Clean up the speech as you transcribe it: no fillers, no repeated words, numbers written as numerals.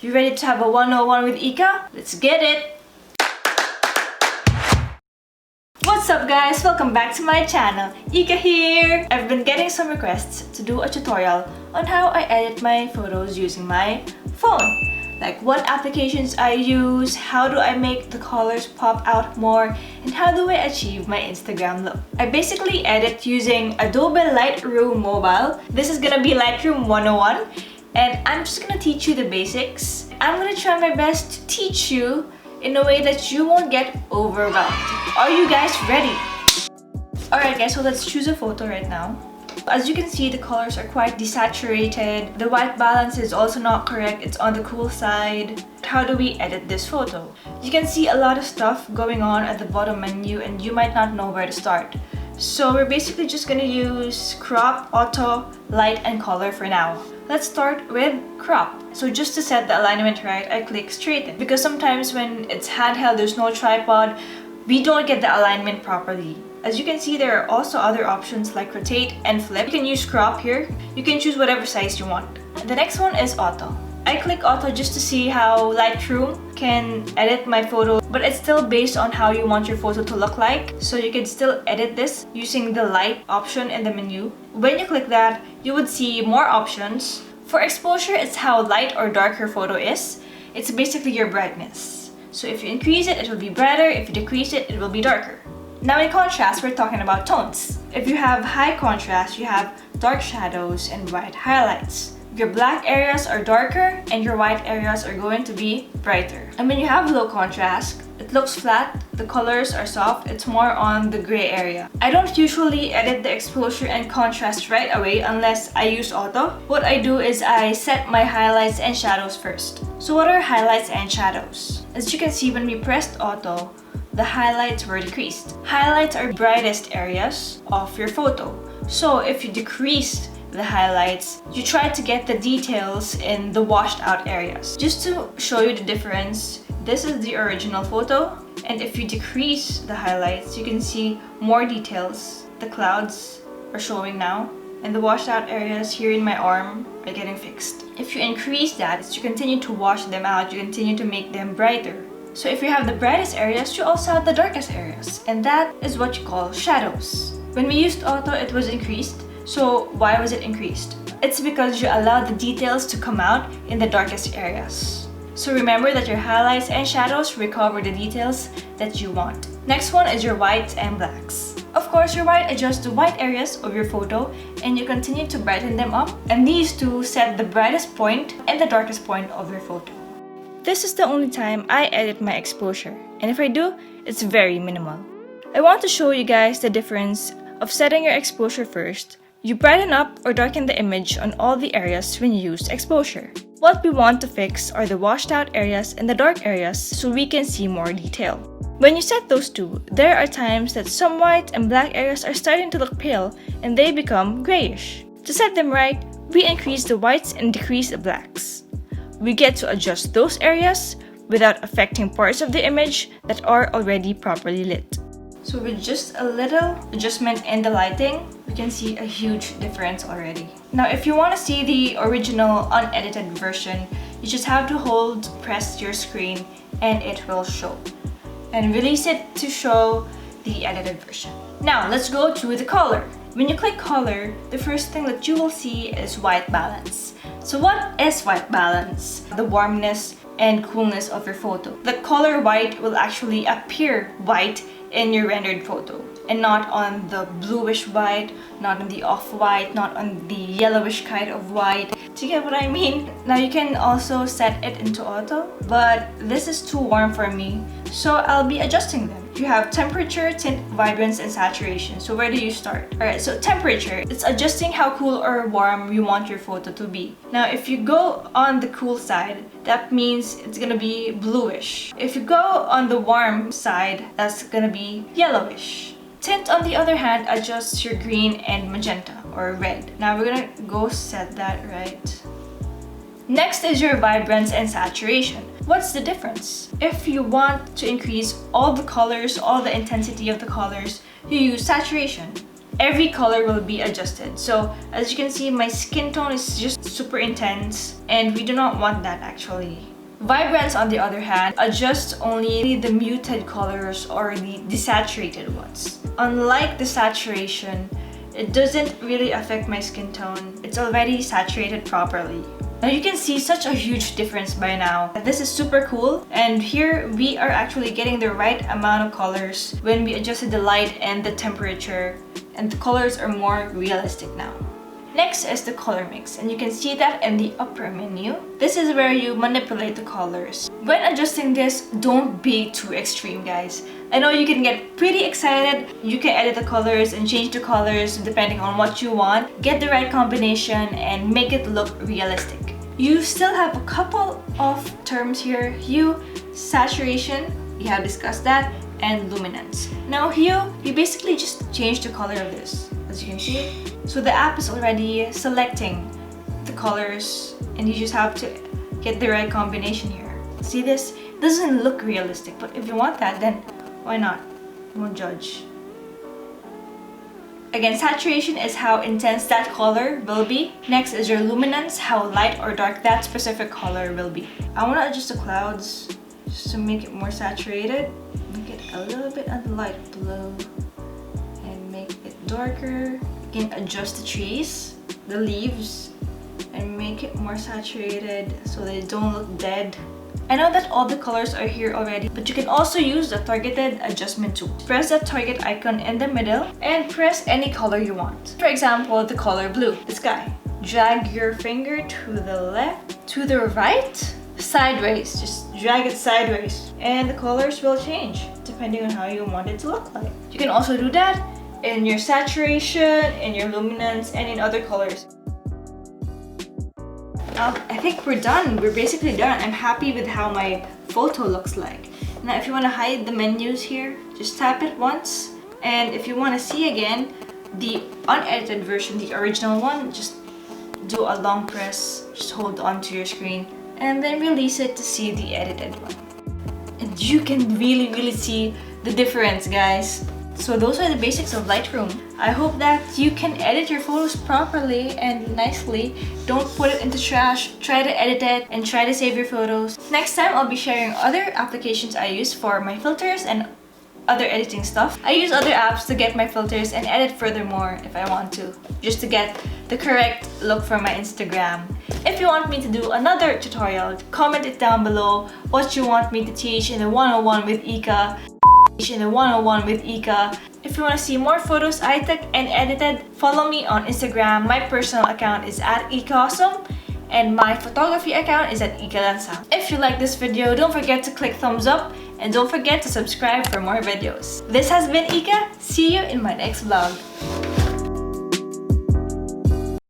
You ready to have a 101 with Ika? Let's get it! What's up guys? Welcome back to my channel. Ika here! I've been getting some requests to do a tutorial on how I edit my photos using my phone. Like what applications I use, how do I make the colors pop out more, and how do I achieve my Instagram look. I basically edit using Adobe Lightroom Mobile. This is gonna be Lightroom 101. And I'm just gonna teach you the basics. I'm gonna try my best to teach you in a way that you won't get overwhelmed. Are you guys ready? Alright guys, so let's choose a photo right now. As you can see, the colors are quite desaturated. The white balance is also not correct. It's on the cool side. How do we edit this photo? You can see a lot of stuff going on at the bottom menu and you might not know where to start. So we're basically just gonna use crop, auto, light, and color for now. Let's start with crop. So just to set the alignment right, I click straighten. Because sometimes when it's handheld, there's no tripod, we don't get the alignment properly. As you can see, there are also other options like rotate and flip. You can use crop here. You can choose whatever size you want. The next one is auto. I click auto just to see how Lightroom can edit my photo, but it's still based on how you want your photo to look like. So you can still edit this using the light option in the menu. When you click that, you would see more options. For exposure, it's how light or dark your photo is. It's basically your brightness. So if you increase it, it will be brighter. If you decrease it, it will be darker. Now in contrast, we're talking about tones. If you have high contrast, you have dark shadows and white highlights. Your black areas are darker and your white areas are going to be brighter. And when you have low contrast, it looks flat, the colors are soft, it's more on the gray area. I don't usually edit the exposure and contrast right away unless I use auto. What I do is I set my highlights and shadows first. So what are highlights and shadows? As you can see, when we pressed auto, the highlights were decreased. Highlights are brightest areas of your photo. So if you decrease the highlights, you try to get the details in the washed out areas. Just to show you the difference, this is the original photo, and if you decrease the highlights, you can see more details. The clouds are showing now, and the washed out areas here in my arm are getting fixed. If you increase that, you continue to wash them out, you continue to make them brighter. So if you have the brightest areas, you also have the darkest areas, and that is what you call shadows. When we used auto, it was increased. So why was it increased? It's because you allow the details to come out in the darkest areas. So remember that your highlights and shadows recover the details that you want. Next one is your whites and blacks. Of course, your white adjusts the white areas of your photo and you continue to brighten them up. And these two set the brightest point and the darkest point of your photo. This is the only time I edit my exposure. And if I do, it's very minimal. I want to show you guys the difference of setting your exposure first. You brighten up or darken the image on all the areas when you use exposure. What we want to fix are the washed out areas and the dark areas so we can see more detail. When you set those two, there are times that some white and black areas are starting to look pale and they become grayish. To set them right, we increase the whites and decrease the blacks. We get to adjust those areas without affecting parts of the image that are already properly lit. So with just a little adjustment in the lighting, we can see a huge difference already. Now if you want to see the original unedited version, you just have to press your screen and it will show. And release it to show the edited version. Now let's go to the color. When you click color, the first thing that you will see is white balance. So what is white balance? The warmness and coolness of your photo. The color white will actually appear white in your rendered photo and not on the bluish white, not on the off-white, not on the yellowish kind of white. Do you get what I mean? Now you can also set it into auto, but this is too warm for me, so I'll be adjusting them. You have temperature, tint, vibrance, and saturation. So where do you start? Alright, so temperature, it's adjusting how cool or warm you want your photo to be. Now if you go on the cool side, that means it's gonna be bluish. If you go on the warm side, that's gonna be yellowish. Tint, on the other hand, adjusts your green and magenta or red. Now we're gonna go set that right. Next is your vibrance and saturation. What's the difference? If you want to increase all the colors, all the intensity of the colors, you use saturation. every color will be adjusted. So as you can see, my skin tone is just super intense, and we do not want that actually. Vibrance, on the other hand, adjusts only the muted colors or the desaturated ones. Unlike the saturation, it doesn't really affect my skin tone. It's already saturated properly. Now you can see such a huge difference by now. This is super cool, and here we are actually getting the right amount of colors when we adjusted the light and the temperature, and the colors are more realistic now. Next is the color mix, and you can see that in the upper menu. This is where you manipulate the colors. When adjusting this, don't be too extreme, guys. I know you can get pretty excited. You can edit the colors and change the colors depending on what you want. Get the right combination and make it look realistic. You still have a couple of terms here: hue, saturation, we have discussed that, and luminance. Now hue, you basically just change the color of this, as you can see. So the app is already selecting the colors, and you just have to get the right combination here. See this? It doesn't look realistic, but if you want that, then why not? I won't judge. Again, saturation is how intense that color will be. Next is your luminance, how light or dark that specific color will be. I want to adjust the clouds just to make it more saturated. Make it a little bit on the light blue and make it darker. You can adjust the trees, the leaves, and make it more saturated so they don't look dead. I know that all the colors are here already, but you can also use the targeted adjustment tool. Press the target icon in the middle and press any color you want. For example, the color blue, the sky. Drag your finger to the left, to the right, sideways. Just drag it sideways, and the colors will change depending on how you want it to look like. You can also do that in your saturation, in your luminance, and in other colors. I think we're done. We're basically done. I'm happy with how my photo looks like. Now if you want to hide the menus here, just tap it once. And if you want to see again the unedited version, the original one, just do a long press. Just hold on to your screen and then release it to see the edited one. And you can really see the difference, guys. So those are the basics of Lightroom. I hope that you can edit your photos properly and nicely. Don't put it into trash. Try to edit it and try to save your photos. Next time, I'll be sharing other applications I use for my filters and other editing stuff. I use other apps to get my filters and edit furthermore if I want to, just to get the correct look for my Instagram. If you want me to do another tutorial, comment it down below what you want me to teach in the 101 with Ika. In the 101 with Ika. If you want to see more photos I took and edited, follow me on Instagram. My personal account is @ikawesome and my photography account is @ikalansa. If you like this video, don't forget to click thumbs up and don't forget to subscribe for more videos. This has been Ika. See you in my next vlog.